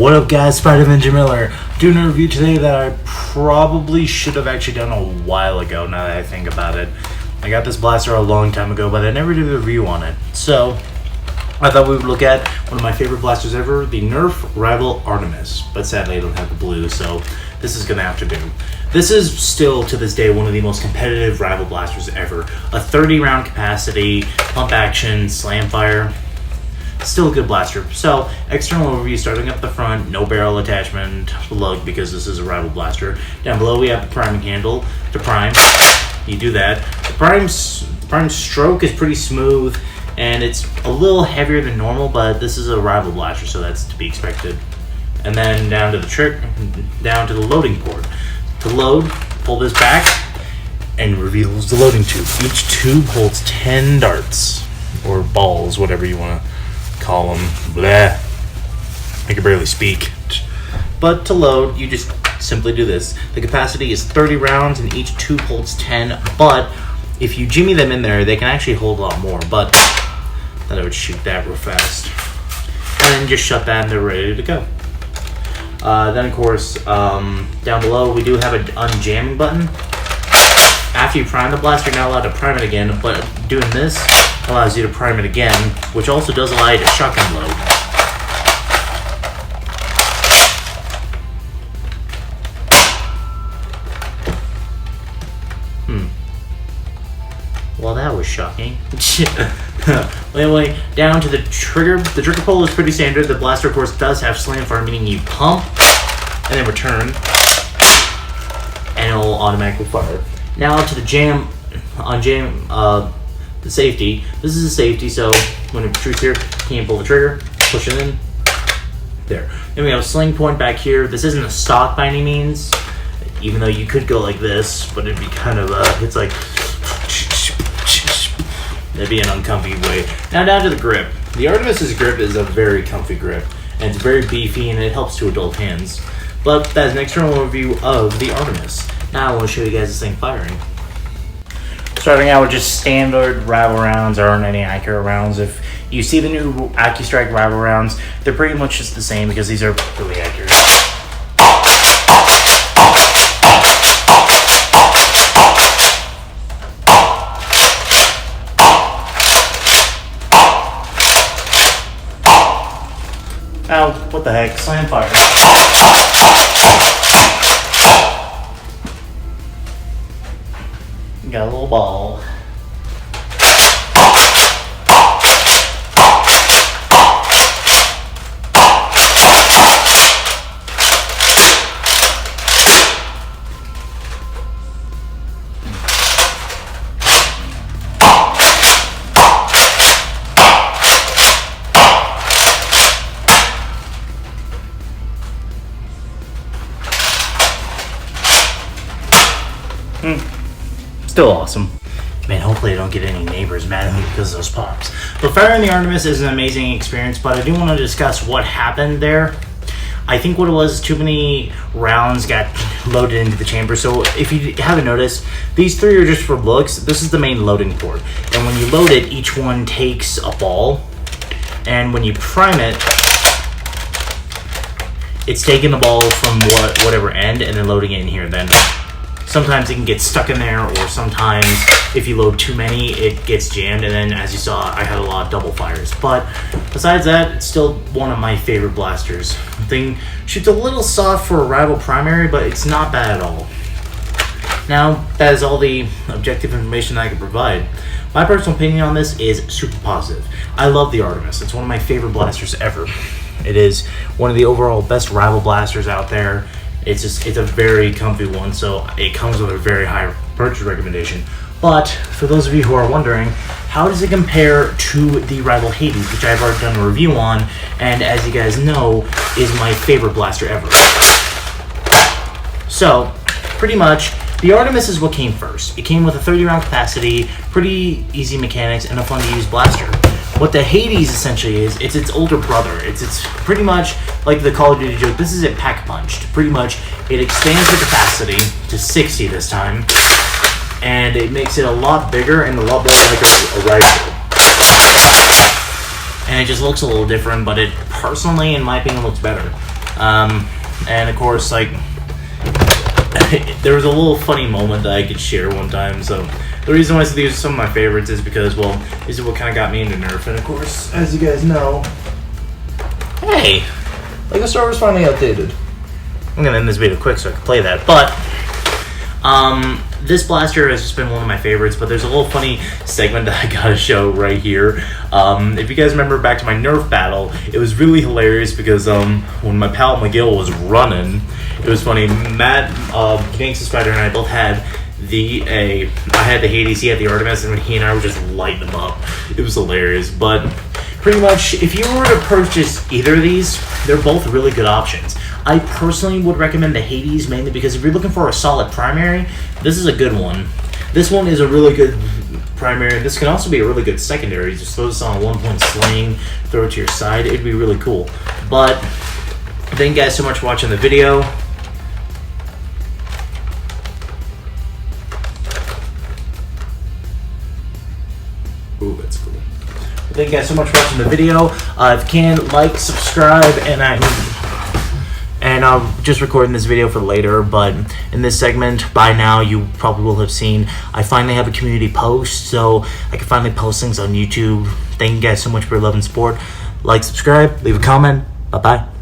What up guys, Spider-Man Jim Miller doing a review today that I probably should have actually done a while ago now that I think about it. I got this blaster a long time ago, but I never did a review on it. So, I thought we would look at one of my favorite blasters ever, the Nerf Rival Artemis. But sadly I don't have the blue, so this is going to have to do. This is still, to this day, one of the most competitive rival blasters ever. A 30 round capacity, pump action, slam fire. Still a good blaster. So, external overview starting up the front, no barrel attachment, lug because this is a rival blaster. Down below we have the priming handle to prime. You do that. The prime stroke is pretty smooth and it's a little heavier than normal, but this is a rival blaster, so that's to be expected. And then down to the loading port. To load, pull this back and reveals the loading tube. Each tube holds 10 darts or balls, whatever you want to call them. Blah. I can barely speak. But to load, you just simply do this. The capacity is 30 rounds and each tube holds 10, but if you jimmy them in there, they can actually hold a lot more, but then I would shoot that real fast. And then just shut that and they're ready to go. Then of course, down below we do have an unjamming button. After you prime the blaster, you're not allowed to prime it again, but doing this allows you to prime it again, which also does allow you to shotgun load. Well, that was shocking. Anyway, down to the trigger. The trigger pull is pretty standard. The blaster, of course, does have slam fire, meaning you pump and then return, and it will automatically fire. Now to the the safety. This is a safety, so when it shoots here, you can't pull the trigger, push it in. There. Then we have a sling point back here. This isn't a stock by any means, even though you could go like this, but it'd be kind of it's like. That'd be an uncomfy way. Now down to the grip. The Artemis's grip is a very comfy grip, and it's very beefy, and it helps to adult hands. But that's an external overview of the Artemis. Now I want to show you guys this thing firing. Starting out with just standard rival rounds. There aren't any accurate rounds. If you see the new AccuStrike rival rounds, they're pretty much just the same because these are really accurate. Now, what the heck? Slam fire. Got a little ball. Still awesome. Man, hopefully I don't get any neighbors mad at me because of those pops. But firing the Artemis is an amazing experience, but I do want to discuss what happened there. I think what it was, too many rounds got loaded into the chamber. So if you haven't noticed, these three are just for looks. This is the main loading port. And when you load it, each one takes a ball. And when you prime it, it's taking the ball from whatever end and then loading it in here. Then sometimes it can get stuck in there, or sometimes if you load too many, it gets jammed, and then as you saw, I had a lot of double fires. But besides that, it's still one of my favorite blasters. The thing shoots a little soft for a rival primary, but it's not bad at all. Now, that is all the objective information I can provide. My personal opinion on this is super positive. I love the Artemis. It's one of my favorite blasters ever. It is one of the overall best rival blasters out there. It's a very comfy one, so it comes with a very high purchase recommendation. But for those of you who are wondering, how does it compare to the Rival Hades, which I've already done a review on, and as you guys know, is my favorite blaster ever. So, pretty much, the Artemis is what came first. It came with a 30 round capacity, pretty easy mechanics, and a fun to use blaster. What the Hades essentially is, it's its older brother. It's pretty much like the Call of Duty joke. This is it pack punched. Pretty much, it expands the capacity to 60 this time, and it makes it a lot bigger and a lot more like a rifle. And it just looks a little different, but it personally, in my opinion, looks better. And of course, like, there was a little funny moment that I could share one time. So the reason why I said these are some of my favorites is because, well, this is what kind of got me into Nerf. And of course, as you guys know, hey, LEGO Star Wars finally updated. I'm gonna end this video quick so I can play that. But this blaster has just been one of my favorites, but there's a little funny segment that I gotta show right here. If you guys remember back to my Nerf battle, it was really hilarious because when my pal McGill was running, it was funny. Matt, Gangsta Spider, and I both had I had the Hades, he had the Artemis, and he and I were just lighting them up. It was hilarious. But pretty much, if you were to purchase either of these, they're both really good options. I personally would recommend the Hades mainly because if you're looking for a solid primary, this is a good one. This one is a really good primary. This can also be a really good secondary. Just throw this on a 1-point sling, throw it to your side. It'd be really cool. But thank you guys so much for watching the video. Ooh, that's cool. Thank you guys so much for watching the video. If you can, like, subscribe, and I'm just recording this video for later, but in this segment, by now, you probably will have seen, I finally have a community post, so I can finally post things on YouTube. Thank you guys so much for your love and support. Like, subscribe, leave a comment. Bye-bye.